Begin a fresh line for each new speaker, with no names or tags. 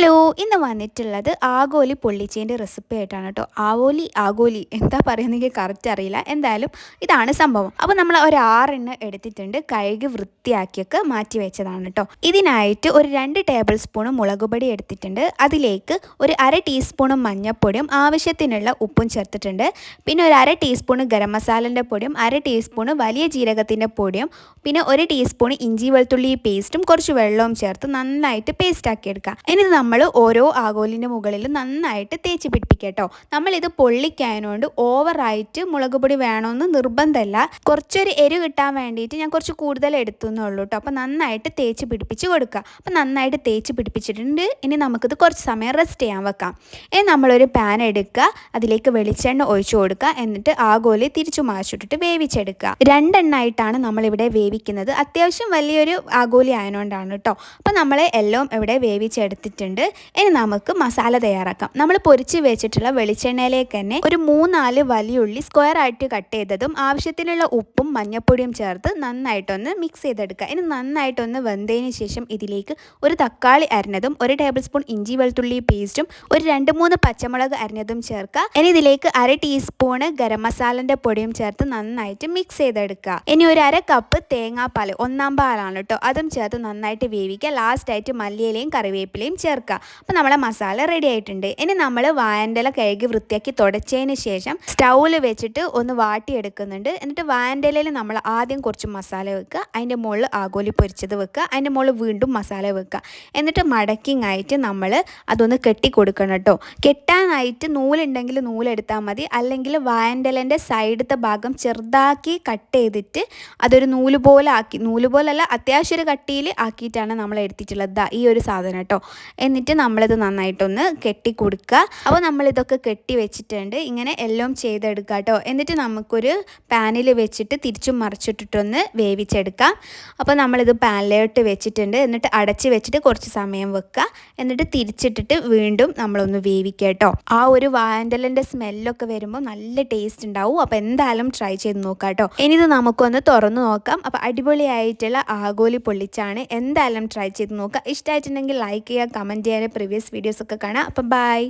Hello, ഇന്ന് വന്നിട്ടുള്ളത് ആഗോലി പൊള്ളിച്ചതിൻ്റെ recipe ആയിട്ടാണ് കേട്ടോ. ആഗോലി എന്താ പറയുന്നത് കറക്റ്റ് അറിയില്ല. എന്തായാലും ഇതാണ് സംഭവം. അപ്പോൾ നമ്മൾ ഒരു 6 എണ്ണ എടുത്തിട്ടുണ്ട്, കഴുകി വൃത്തിയാക്കിയൊക്കെ മാറ്റി വെച്ചതാണ് കേട്ടോ. ഇതിനായിട്ട് ഒരു 2 ടേബിൾ സ്പൂൺ മുളക് പൊടി എടുത്തിട്ടുണ്ട്. അതിലേക്ക് ഒരു 1/2 ടീസ്പൂൺ മഞ്ഞൾപ്പൊടിയും ആവശ്യത്തിനുള്ള ഉപ്പും ചേർത്തിട്ടുണ്ട്. പിന്നെ ഒരു 1/2 ടീസ്പൂൺ ഗരം മസാലൻ്റെ പൊടിയും 1/2 ടീസ്പൂൺ വലിയ ജീരകത്തിൻ്റെ പൊടിയും പിന്നെ 1 ടീസ്പൂൺ ഇഞ്ചി വെളുത്തുള്ളി പേസ്റ്റും കുറച്ച് വെള്ളവും ചേർത്ത് നന്നായിട്ട് പേസ്റ്റ് ആക്കി എടുക്കുക. ഇനി നമ്മൾ ഓരോ ആഗോലിൻ്റെ മുകളിൽ നന്നായിട്ട് തേച്ച് പിടിപ്പിക്കട്ടോ. നമ്മളിത് പൊള്ളിക്കായതുകൊണ്ട് ഓവറായിട്ട് മുളക് പൊടി വേണമെന്ന് നിർബന്ധമല്ല. കുറച്ചൊരു എരിവ് കിട്ടാൻ വേണ്ടിയിട്ട് ഞാൻ കുറച്ച് കൂടുതൽ എടുത്തു എന്നുള്ളൂ കേട്ടോ. അപ്പോൾ നന്നായിട്ട് തേച്ച് പിടിപ്പിച്ച് കൊടുക്കുക. അപ്പോൾ നന്നായിട്ട് തേച്ച് പിടിപ്പിച്ചിട്ടുണ്ട്. ഇനി നമുക്കിത് കുറച്ച് സമയം റെസ്റ്റ് ചെയ്യാൻ വെക്കാം. ഇനി നമ്മളൊരു പാൻ എടുക്കുക, അതിലേക്ക് വെളിച്ചെണ്ണ ഒഴിച്ചു കൊടുക്കുക. എന്നിട്ട് ആഗോലി തിരിച്ചു മറിച്ചിട്ടിട്ട് വേവിച്ചെടുക്കുക. 2 എണ്ണമായിട്ടാണ് നമ്മളിവിടെ വേവിക്കുന്നത്. അത്യാവശ്യം വലിയൊരു ആഗോലി ആയതുകൊണ്ടാണ് കേട്ടോ. അപ്പോൾ നമ്മൾ എല്ലാം ഇവിടെ വേവിച്ചെടുത്തിട്ടുണ്ട്. ഇനി നമുക്ക് മസാല തയ്യാറാക്കാം. നമ്മൾ പൊരിച്ച് വെച്ചിട്ടുള്ള വെളിച്ചെണ്ണയിലേക്ക് തന്നെ ഒരു 3-4 വലിയുള്ളി സ്ക്വയർ ആയിട്ട് കട്ട് ചെയ്തതും ആവശ്യത്തിനുള്ള ഉപ്പും മഞ്ഞൾപ്പൊടിയും ചേർത്ത് നന്നായിട്ടൊന്ന് മിക്സ് ചെയ്തെടുക്കുക. ഇനി നന്നായിട്ടൊന്ന് വെന്തതിന് ശേഷം ഇതിലേക്ക് ഒരു തക്കാളി അരിഞ്ഞതും 1 ടേബിൾ സ്പൂൺ ഇഞ്ചി വെളുത്തുള്ളി പേസ്റ്റും ഒരു 2-3 പച്ചമുളക് അരിഞ്ഞതും ചേർക്കുക. ഇനി ഇതിലേക്ക് 1/2 ടീസ്പൂൺ ഗരം മസാലൻ്റെ പൊടിയും ചേർത്ത് നന്നായിട്ട് മിക്സ് ചെയ്തെടുക്കുക. ഇനി ഒരു 1/2 കപ്പ് തേങ്ങാപ്പാൽ, 1-ാം പാലാണ് കേട്ടോ, അതും ചേർത്ത് നന്നായിട്ട് വേവിക്കുക. ലാസ്റ്റായിട്ട് മല്ലിയിലയും കറിവേപ്പിലയും ചേർക്കുക. അപ്പോൾ നമ്മളെ മസാല റെഡി ആയിട്ടുണ്ട്. ഇനി നമ്മൾ വാഴൻ്റെ കഴുകി വൃത്തിയാക്കി തുടച്ചതിന് ശേഷം സ്റ്റൗവിൽ വെച്ചിട്ട് ഒന്ന് വാട്ടിയെടുക്കുന്നുണ്ട്. എന്നിട്ട് വാഴൻ്റെ ഇലയിൽ നമ്മൾ ആദ്യം കുറച്ച് മസാല വെക്കുക, അതിൻ്റെ മുകളിൽ ആഗോലി പൊരിച്ചത് വെക്കുക, അതിൻ്റെ മുകളിൽ വീണ്ടും മസാല വെക്കുക. എന്നിട്ട് മടക്കിങ് ആയിട്ട് നമ്മൾ അതൊന്ന് കെട്ടി കൊടുക്കണം കേട്ടോ. കെട്ടാനായിട്ട് നൂലുണ്ടെങ്കിൽ നൂലെടുത്താൽ മതി, അല്ലെങ്കിൽ വാഴൻ്റെ ഇലേൻ്റെ സൈഡത്തെ ഭാഗം ചെറുതാക്കി കട്ട് ചെയ്തിട്ട് അതൊരു നൂല് പോലല്ല, അത്യാവശ്യം ഒരു കട്ടിയിൽ ആക്കിയിട്ടാണ് നമ്മൾ എടുത്തിട്ടുള്ളത് ഈ ഒരു സാധനം കേട്ടോ. എന്നിട്ട് നമ്മളിത് നന്നായിട്ടൊന്ന് കെട്ടി കൊടുക്കുക. അപ്പോൾ നമ്മളിതൊക്കെ കെട്ടി വെച്ചിട്ടുണ്ട്. ഇങ്ങനെ എല്ലാം ചെയ്തെടുക്കുക കേട്ടോ. എന്നിട്ട് നമുക്കൊരു പാനിൽ വെച്ചിട്ട് തിരിച്ചും മറിച്ചിട്ടിട്ടൊന്ന് വേവിച്ചെടുക്കാം. അപ്പോൾ നമ്മളിത് പാനിലോട്ട് വെച്ചിട്ടുണ്ട്. എന്നിട്ട് അടച്ച് വെച്ചിട്ട് കുറച്ച് സമയം വെക്കുക. എന്നിട്ട് തിരിച്ചിട്ടിട്ട് വീണ്ടും നമ്മളൊന്ന് വേവിക്കുക കേട്ടോ. ആ ഒരു വാഴൻ്റെ സ്മെല്ലൊക്കെ വരുമ്പോൾ നല്ല ടേസ്റ്റ് ഉണ്ടാവും. അപ്പോൾ എന്തായാലും ട്രൈ ചെയ്ത് നോക്കാം കേട്ടോ. ഇനി ഇത് നമുക്കൊന്ന് തുറന്ന് നോക്കാം. അപ്പോൾ അടിപൊളിയായിട്ടുള്ള ആഗോലി പൊള്ളിച്ചാണ്. എന്തായാലും ട്രൈ ചെയ്ത് നോക്കുക. ഇഷ്ടമായിട്ടുണ്ടെങ്കിൽ ലൈക്ക് ചെയ്യുക, കമൻറ്റ് ചെയ്യാൻ, പ്രീവിയസ് വീഡിയോസൊക്കെ കാണാം. അപ്പോൾ ബൈ.